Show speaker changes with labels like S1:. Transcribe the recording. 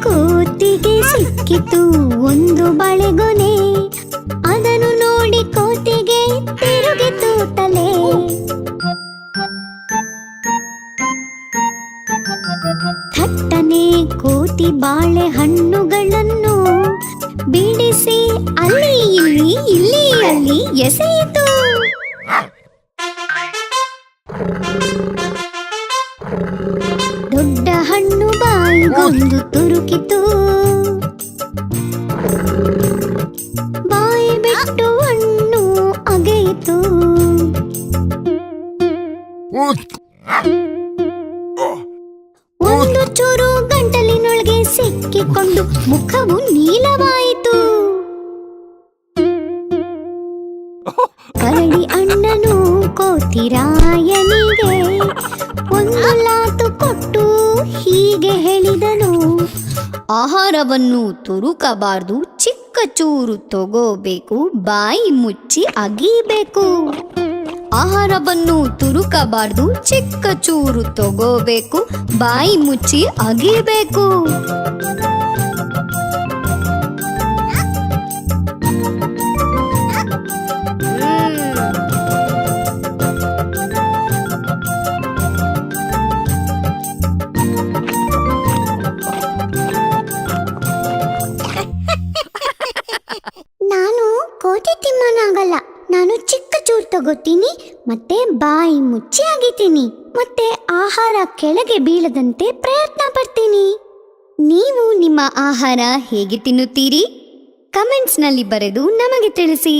S1: ಕೋತಿಗೆ ಸಿಕ್ಕಿತು ಒಂದು ಬಳೆಗೊನೆ, ಅದನ್ನು ನೋಡಿ ಕೋತಿಗೆ ತಿರುಗಿತು ತಲೆ. ಥಟ್ಟನೆ ಕೋತಿ ಬಾಳೆಹಣ್ಣುಗಳನ್ನು ಬಿಡಿಸಿ ಅಲ್ಲಿ ಇಲ್ಲಿ ಇಲ್ಲಿ ಅಲ್ಲಿ ಎಸೆಯಿತು. ದೊಡ್ಡ ಹಣ್ಣು ಬಾಯಿಗೊಂದು ತುರುಕಿತು, ಬಾಯಿ ಬಿಟ್ಟು ಹಣ್ಣು ಅಗೆಯಿತು. ಒಂದು ಚೂರು ಗಂಟಲಿನೊಳಗೆ ಸಿಕ್ಕಿಕೊಂಡು ಮುಖವು ನೀಲವಾಯಿತು. ಕರಡಿ ಅಣ್ಣನು ಕೋತಿರಾಯನಿಗೆ ಒಂದು ಲಾತು ಕೊಟ್ಟು ಹೀಗೆ ಹೇಳಿದನು, ಆಹಾರವನ್ನು ತುರುಕಬಾರ್ದು, ಚಿಕ್ಕ ಚೂರು ತಗೋಬೇಕು, ಬಾಯಿ ಮುಚ್ಚಿ ಅಗೀಬೇಕು. ಆಹಾರವನ್ನು ತುರುಕಬಾರ್ದು, ಚಿಕ್ಕ ಚೂರು ತಗೋಬೇಕು, ಬಾಯಿ ಮುಚ್ಚಿ ಅಗೀಬೇಕು. ನಾನು ಕೋತಿ ತಿಮ್ಮನಾಗಲ್ಲ, ನಾನು ಚಿಕ್ಕ ಚೂರು ತಗೋತೀನಿ, ಮತ್ತೆ ಬಾಯಿ ಮುಚ್ಚಿ ಅಗಿತೀನಿ, ಮತ್ತೆ ಆಹಾರ ಕೆಳಗೆ ಬೀಳದಂತೆ ಪ್ರಯತ್ನ ಪಡ್ತೀನಿ. ನೀವು ನಿಮ್ಮ ಆಹಾರ ಹೇಗೆ ತಿನ್ನುತ್ತೀರಿ? ಕಮೆಂಟ್ಸ್ನಲ್ಲಿ ಬರೆದು ನಮಗೆ ತಿಳಿಸಿ.